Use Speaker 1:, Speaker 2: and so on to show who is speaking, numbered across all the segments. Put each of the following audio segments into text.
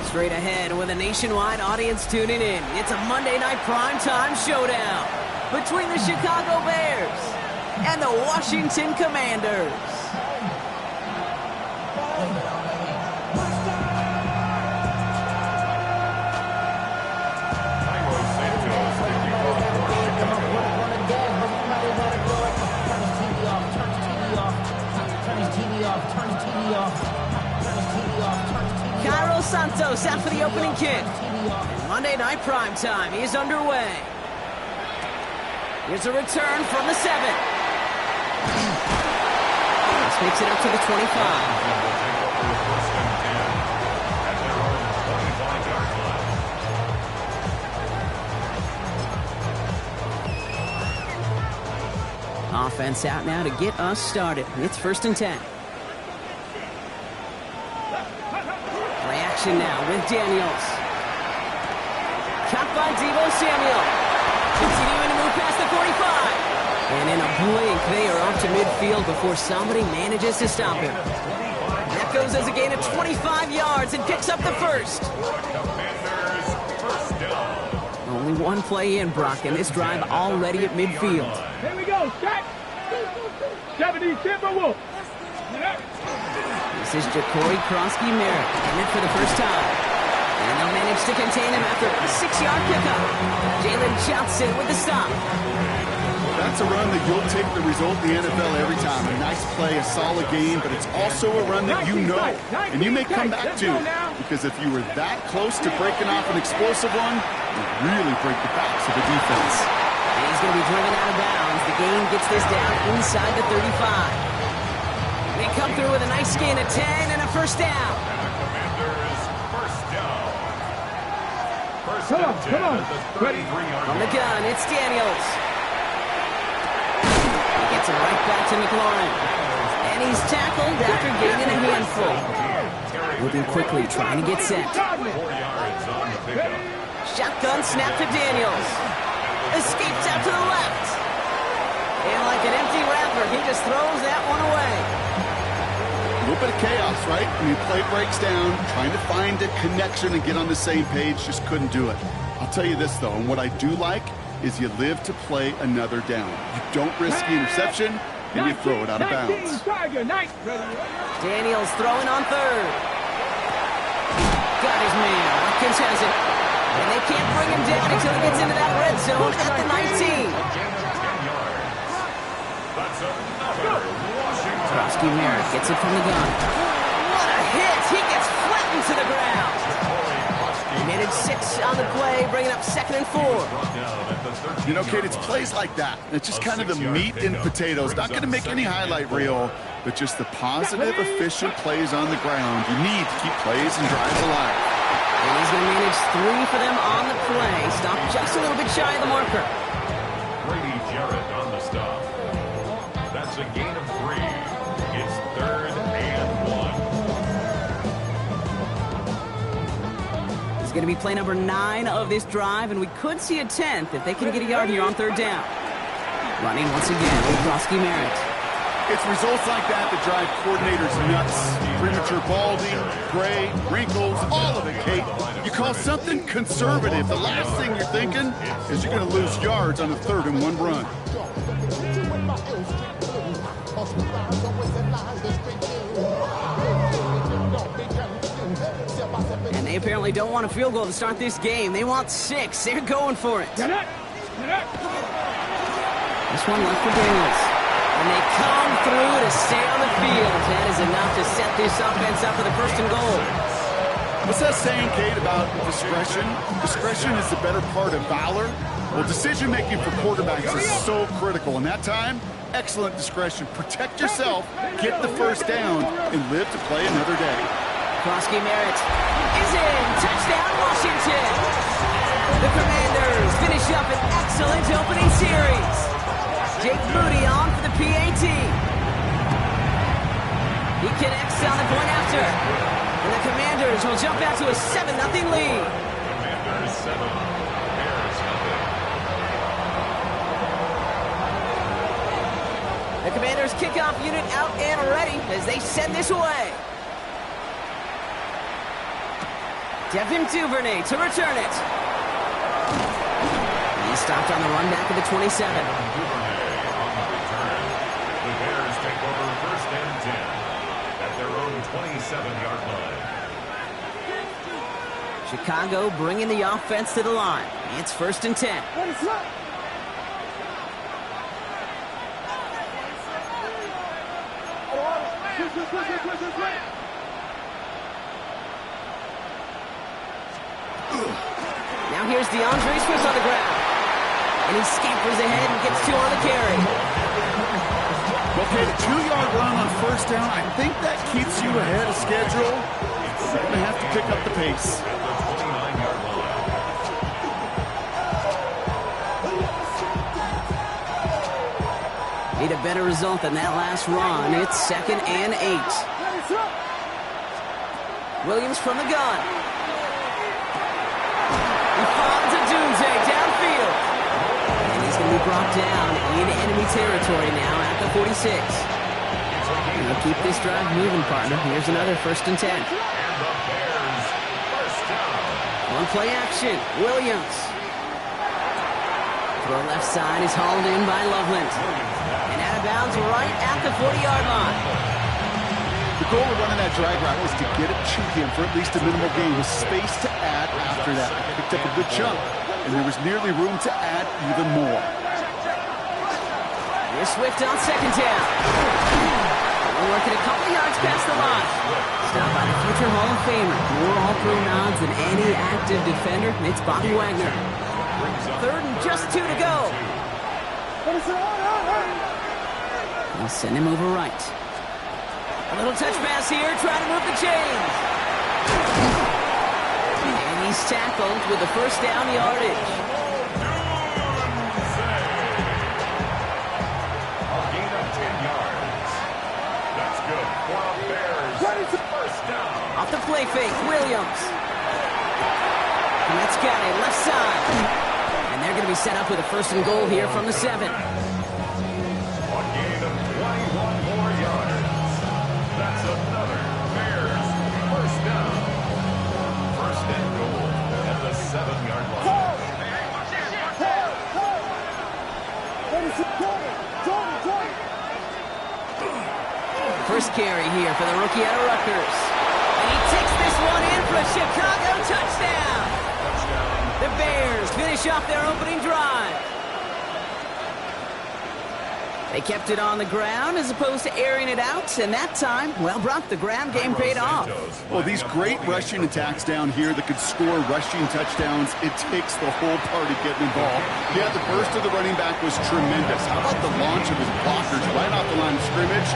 Speaker 1: Straight ahead with a nationwide audience tuning in. It's a Monday night primetime showdown between the Chicago Bears and the Washington Commanders. Cairo Santos out for the opening kick. And Monday Night Primetime is underway. Here's a return from the 7. This makes it up to the 25. Offense out now to get us started. It's 1st and 10. Play action now with Daniels. Caught by Deebo Samuel. Continuing to move past the 45. And in a blink, they are off to midfield before somebody manages to stop him. That goes as a gain of 25 yards and picks up the first. Only one play in, Brock, and this drive already at midfield.
Speaker 2: Here we go, Jack. 70 Timberwolves.
Speaker 1: This is Jacory Krosky-Merritt, in it for the first time. And they'll manage to contain him after a 6-yard pickup. Jalen Johnson with the stop.
Speaker 3: That's a run that you'll take the result in the NFL every time. A nice play, a solid game, but it's also a run that you know, and you may come back to. Because if you were that close to breaking off an explosive one, you really break the backs of the defense.
Speaker 1: And he's going to be driven out of bounds. The game gets this down inside the 35. They come through with a nice gain of 10 and a first down.
Speaker 2: Come on. Ready?
Speaker 1: From the gun, it's Daniels. He gets it right back to McLaurin. And he's tackled after gaining a handful. Moving quickly, trying to get set. Shotgun snap to Daniels. Escapes out to the left. And like an empty wrapper, he just throws that one away.
Speaker 3: A little bit of chaos, right? When your play breaks down, trying to find a connection and get on the same page, just couldn't do it. I'll tell you this, though, and what I do like is you live to play another down. You don't risk the interception, and you throw it out of bounds.
Speaker 1: Daniels throwing on 3rd. Got his man. Watkins has it. And they can't bring him down until he gets into that red zone at the 19. Krosky-Merritt gets it from the gun. What a hit! He gets flattened to the ground. He made it 6 on the play, bringing up 2nd and 4.
Speaker 3: You know, Kate, it's plays like that. It's just kind of the meat and potatoes. Not going to make any highlight reel, but just the positive, efficient plays on the ground. You need to keep plays and drives alive.
Speaker 1: And he's going to manage 3 for them on the play. Stop just a little bit shy of the marker.
Speaker 4: Grady Jarrett on the stop. That's a gain of 3. It's 3rd and 1.
Speaker 1: It's going to be play number 9 of this drive, and we could see a 10th if they can get a yard here on 3rd down. Running once again with Krosky-Merritt.
Speaker 3: It's results like that that drive coordinators nuts. Premature balding, gray, wrinkles, all of it, Kate. You call something conservative. The last thing you're thinking is you're going to lose yards on a 3rd and 1 run.
Speaker 1: And they apparently don't want a field goal to start this game. They want 6. They're going for it. This one left for Daniels. And they come through to stay on the field. That is enough to set this offense up for the 1st and goal.
Speaker 3: What's that saying, Kate, about discretion? Discretion is the better part of valor. Well, decision-making for quarterbacks is so critical. In that time, excellent discretion. Protect yourself, get the 1st down, and live to play another day.
Speaker 1: Krosky-Merritt is in. Touchdown, Washington. The Commanders finish up an excellent opening series. Jake Moody on for the PAT. He connects on the point after. And the Commanders will jump out to a 7-0 lead.
Speaker 4: Commanders 7, Bears nothing.
Speaker 1: The Commanders kickoff unit out and ready as they send this away. Devin Duvernay to return it. He stopped on the run back of the 27.
Speaker 4: Duvernay on the return. The Bears take over first and 10 at their own 27-yard line.
Speaker 1: Chicago bringing the offense to the line. It's first and 10. Now here's DeAndre Swift on the ground. And he scampers ahead and gets 2 on the carry.
Speaker 3: Okay, the 2-yard run on first down, I think that keeps you ahead of schedule. You're going to have to pick up the pace.
Speaker 4: At the 29-yard line.
Speaker 1: Need a better result than that last run. It's second and 8. Williams from the gun. He finds a Doomsday downfield. And he's going to be brought down in enemy territory now at the 46. We'll keep this drive moving, partner. Here's another first and 10.
Speaker 4: And the Bears first down.
Speaker 1: On play action, Williams. Throw left side is hauled in by Loveland. And out of bounds right at the 40-yard line.
Speaker 3: The goal of running that drag route was to get it to him for at least a minimal gain with space to add after that. Picked up a good chunk, and there was nearly room to add even more.
Speaker 1: Here's Swift on second down. We're working a couple yards past the line. Stopped by the future Hall of Famer. More All-Pro nods than any active defender. It's Bobby Wagner. Third and just 2 to go. He'll send him over right. A little touch pass here, trying to move the chains. And he's tackled with the first down yardage.
Speaker 4: A gain of 10 yards. That's good for a Bears first down.
Speaker 1: Off the play fake, Williams. And that's got it, left side. And they're going to be set up with a first and goal here from the 7.
Speaker 4: A gain of 21 more yards. That's another Bears first down. First and goal at the 7-yard line.
Speaker 1: First carry here for the rookie out of Rutgers. And he takes this one in for a Chicago touchdown. The Bears finish off their opening drive. They kept it on the ground as opposed to airing it out, and that time, well, Brock, the ground game paid off.
Speaker 3: Well, these great rushing attacks down here that could score rushing touchdowns, it takes the whole party getting involved. Yeah, the burst of the running back was tremendous. How about the launch of his blockers right off the line of scrimmage?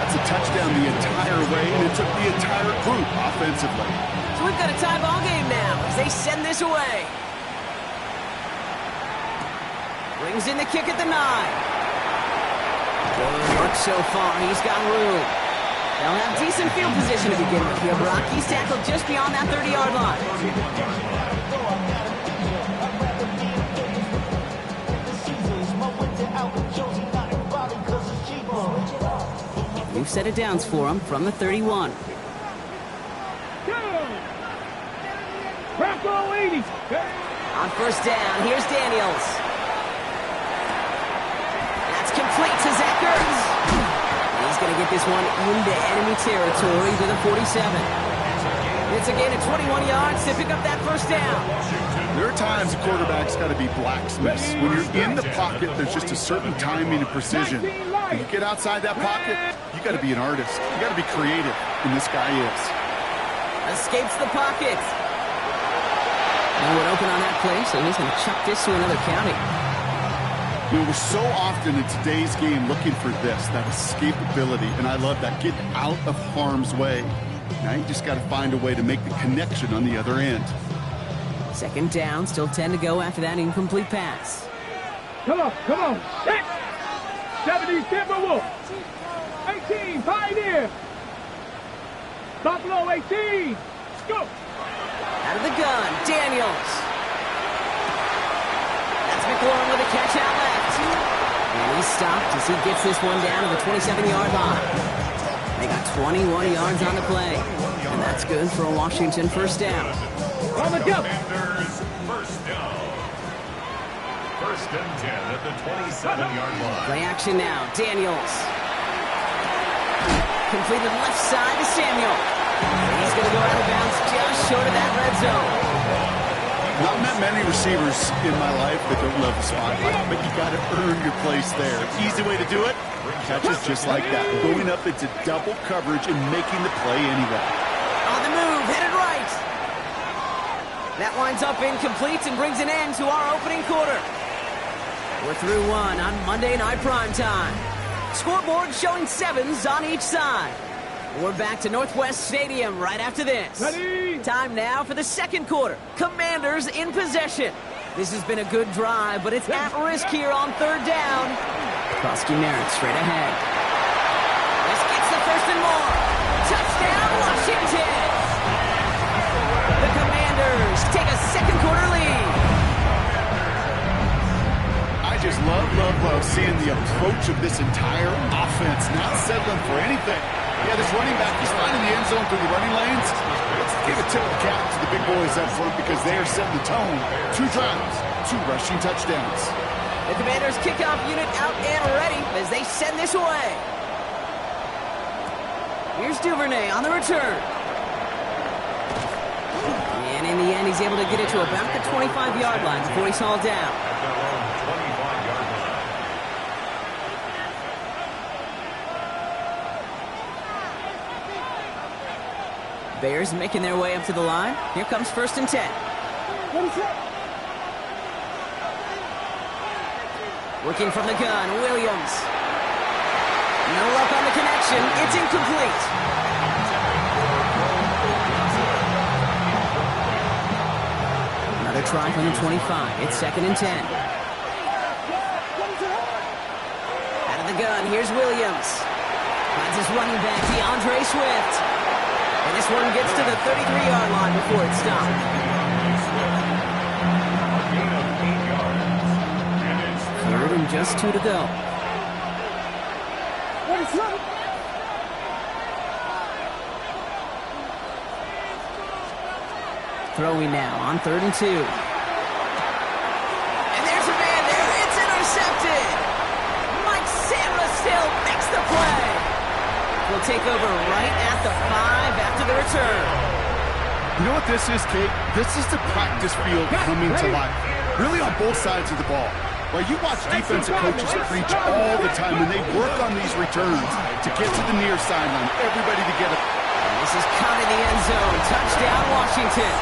Speaker 3: That's a touchdown the entire way, and it took the entire group offensively.
Speaker 1: So we've got a tie ball game now as they send this away. Brings in the kick at the 9. Good work so far. He's got room. They'll have decent field position to begin with here, Brock. He's tackled just beyond that 30-yard line. New set of downs for him from the 31.
Speaker 2: Bronco 80.
Speaker 1: On first down, here's Daniels. That's complete to Zach Ertz. He's going to get this one into enemy territory to the 47. It's a gain of 21 yards to pick up that first down.
Speaker 3: There are times a quarterback's got to be blacksmiths. When you're in the pocket, there's just a certain timing and precision. When you get outside that pocket, you got to be an artist. You got to be creative, and this guy is.
Speaker 1: Escapes the pocket. No one open on that play, so he's going to chuck this to another county.
Speaker 3: You know, we're so often in today's game looking for this, that escapability, and I love that. Get out of harm's way. Now you just got to find a way to make the connection on the other end.
Speaker 1: Second down, still 10 to go after that incomplete pass.
Speaker 2: Come on. Set. 70 Timberwolves. 18 Pioneer. Buffalo 18. Go.
Speaker 1: Out of the gun, Daniels. That's McLaurin with a catch out left. And he's stopped as he gets this one down to the 27-yard line. They got 21 yards on the play. And that's good for a Washington first down.
Speaker 2: On the jump.
Speaker 4: Commanders first down. First and 10 at the 27-yard line.
Speaker 1: Play action now. Daniels. Completed left side to Samuel. And he's going to go out of bounds just short of that red zone.
Speaker 3: Not met many receivers in my life that don't love the spotlight, but you got to earn your place there. Easy way to do it, catches just like that. Going up into double coverage and making the play anyway.
Speaker 1: On the move, headed right. That winds up incomplete and brings an end to our opening quarter. We're through one on Monday Night Primetime. Scoreboard showing 7s on each side. We're back to Northwest Stadium right after this.
Speaker 2: Ready?
Speaker 1: Time now for the second quarter. Commanders in possession. This has been a good drive, but it's at risk here on third down. Krosky Merritt straight ahead. This gets the first and more. Touchdown, Washington! The Commanders take a second quarter lead.
Speaker 3: I just love seeing the approach of this entire offense, not settling for anything. Yeah, this running back, he's finding the end zone through the running lanes. Let's give a tip of the cap to the big boys up front because they are setting the tone. 2 drives, 2 rushing touchdowns.
Speaker 1: The Commanders kickoff unit out and ready as they send this away. Here's Duvernay on the return. And in the end, he's able to get it to about the 25-yard line before he's hauled down.
Speaker 4: At their own 25-yard line.
Speaker 1: Bears making their way up to the line. Here comes first and 10. Working from the gun, Williams. No luck on the connection. It's incomplete. Another try from the 25. It's second and 10. Out of the gun, here's Williams. Finds his running back, DeAndre Swift. And this one gets to the 33-yard line before it's stopped. Third and just 2 to go. Throwing now on 3rd and 2. And there's a man there. It's intercepted. Mike Sandra still makes the play. Will take over right at the 5 after the return.
Speaker 3: You know what this is, Kate? This is the practice field coming to life. Really on both sides of the ball. Well, you watch defensive coaches preach all the time, and they work on these returns to get to the near sideline. Everybody to get it.
Speaker 1: And this is caught in the end zone. Touchdown, Washington.